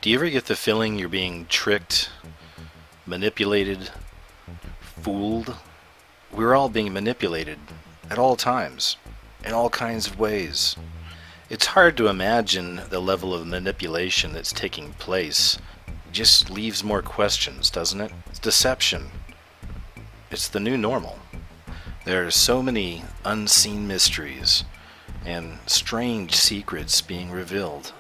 Do you ever get the feeling you're being tricked, manipulated, fooled? We're all being manipulated at all times, in all kinds of ways. It's hard to imagine the level of manipulation that's taking place. It just leaves more questions, doesn't it? It's deception. It's the new normal. There are so many unseen mysteries and strange secrets being revealed.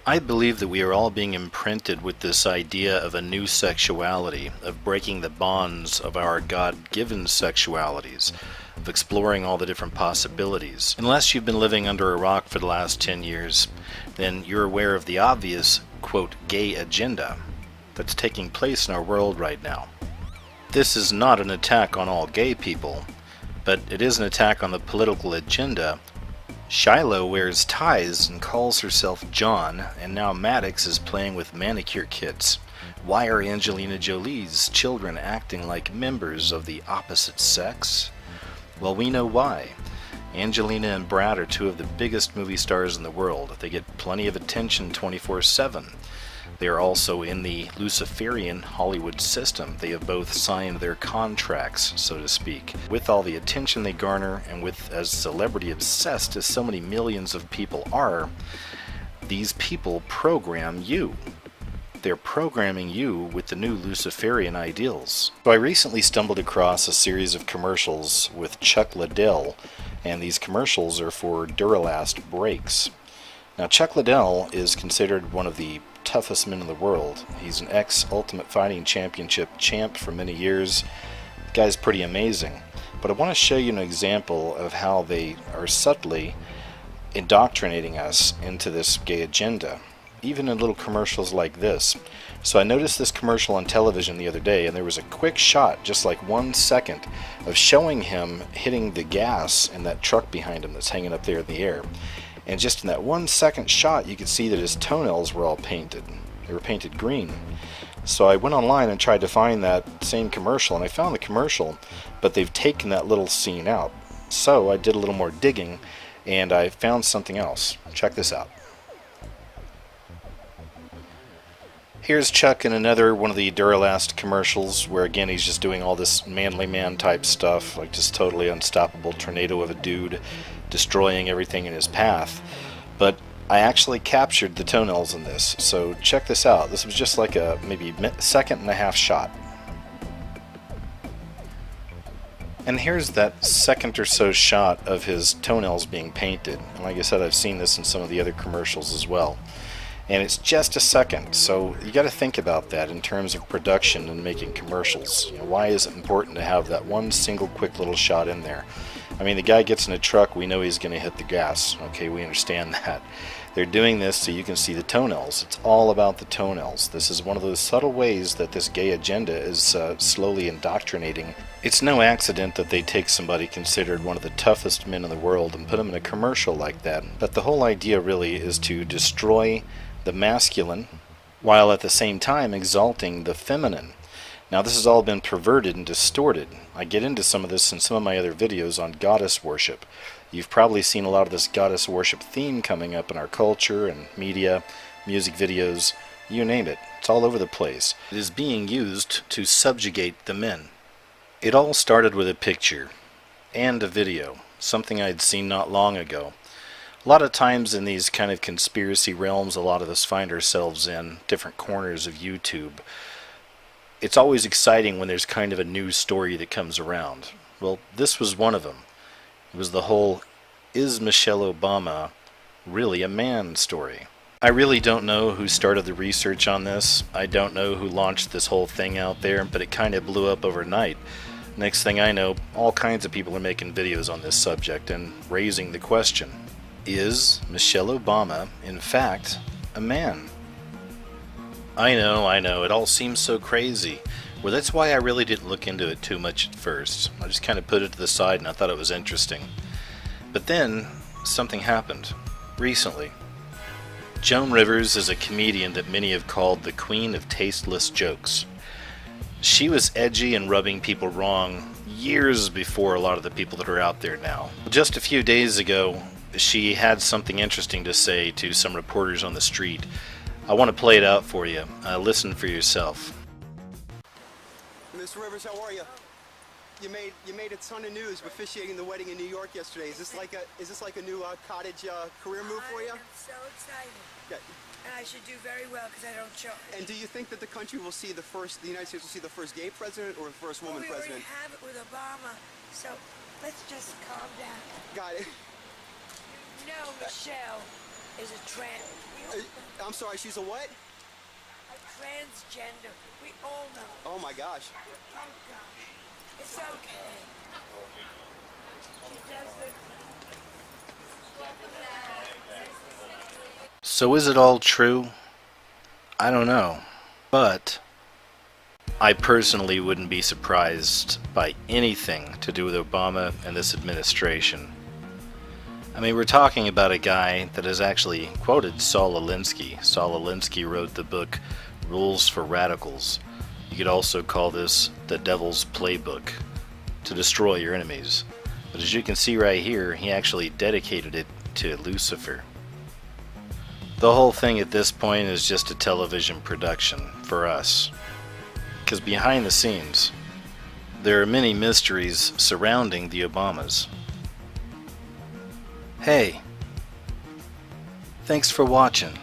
I believe that we are all being imprinted with this idea of a new sexuality, of breaking the bonds of our God-given sexualities, of exploring all the different possibilities. Unless you've been living under a rock for the last 10 years, then you're aware of the obvious, quote, gay agenda that's taking place in our world right now. This is not an attack on all gay people, but it is an attack on the political agenda. Shiloh wears ties and calls herself John, and now Maddox is playing with manicure kits. Why are Angelina Jolie's children acting like members of the opposite sex? Well, we know why. Angelina and Brad are two of the biggest movie stars in the world. They get plenty of attention 24/7. They are also in the Luciferian Hollywood system. They have both signed their contracts, so to speak. With all the attention they garner, and with as celebrity obsessed as so many millions of people are, these people program you. They're programming you with the new Luciferian ideals. So I recently stumbled across a series of commercials with Chuck Liddell, and these commercials are for Duralast brakes. Now, Chuck Liddell is considered one of the toughest men in the world. He's an ex-Ultimate Fighting Championship champ for many years. The guy's pretty amazing. But I want to show you an example of how they are subtly indoctrinating us into this gay agenda, even in little commercials like this. So I noticed this commercial on television the other day, and there was a quick shot, just like 1 second, of showing him hitting the gas in that truck behind him that's hanging up there in the air. And just in that 1 second shot, you could see that his toenails were all painted. They were painted green. So I went online and tried to find that same commercial, and I found the commercial, but they've taken that little scene out. So I did a little more digging, and I found something else. Check this out. Here's Chuck in another one of the Duralast commercials, where again he's just doing all this manly man type stuff, like just totally unstoppable tornado of a dude, destroying everything in his path. But I actually captured the toenails in this, so check this out. This was just like a maybe second and a half shot. And here's that second or so shot of his toenails being painted. And like I said, I've seen this in some of the other commercials as well. And it's just a second, so you got to think about that in terms of production and making commercials. You know, why is it important to have that one single quick little shot in there? I mean, the guy gets in a truck, we know he's going to hit the gas. Okay, we understand that. They're doing this so you can see the toenails. It's all about the toenails. This is one of those subtle ways that this gay agenda is slowly indoctrinating. It's no accident that they take somebody considered one of the toughest men in the world and put him in a commercial like that. But the whole idea really is to destroy the masculine, while at the same time exalting the feminine. Now this has all been perverted and distorted. I get into some of this in some of my other videos on goddess worship. You've probably seen a lot of this goddess worship theme coming up in our culture and media, music videos, you name it. It's all over the place. It is being used to subjugate the men. It all started with a picture and a video, something I'd seen not long ago. A lot of times in these kind of conspiracy realms, a lot of us find ourselves in different corners of YouTube. It's always exciting when there's kind of a new story that comes around. Well, this was one of them. It was the whole, is Michelle Obama really a man story? I really don't know who started the research on this. I don't know who launched this whole thing out there, but it kind of blew up overnight. Next thing I know, all kinds of people are making videos on this subject and raising the question. Is Michelle Obama, in fact, a man? I know, it all seems so crazy. Well, that's why I really didn't look into it too much at first. I just kind of put it to the side and I thought it was interesting. But then, something happened. Recently. Joan Rivers is a comedian that many have called the queen of tasteless jokes. She was edgy and rubbing people wrong years before a lot of the people that are out there now. Just a few days ago, she had something interesting to say to some reporters on the street. I want to play it out for you. Listen for yourself. Miss Rivers, how are you? You made a ton of news officiating the wedding in New York yesterday. Is this like a new cottage career move for you? I'm so excited. Yeah. And I should do very well because I don't charge. And do you think that the country will see the United States will see the first gay president or the first woman president? We already have it with Obama, so let's just calm down. Got it. You know Michelle is a I'm sorry, she's a what? a transgender. We all know. Oh my gosh. Oh gosh. It's okay. She does the So is it all true? I don't know. But I personally wouldn't be surprised by anything to do with Obama and this administration. I mean, we're talking about a guy that has actually quoted Saul Alinsky. Saul Alinsky wrote the book Rules for Radicals. You could also call this the Devil's Playbook to destroy your enemies. But as you can see right here, he actually dedicated it to Lucifer. The whole thing at this point is just a television production for us. Because behind the scenes, there are many mysteries surrounding the Obamas. Hey, thanks for watching.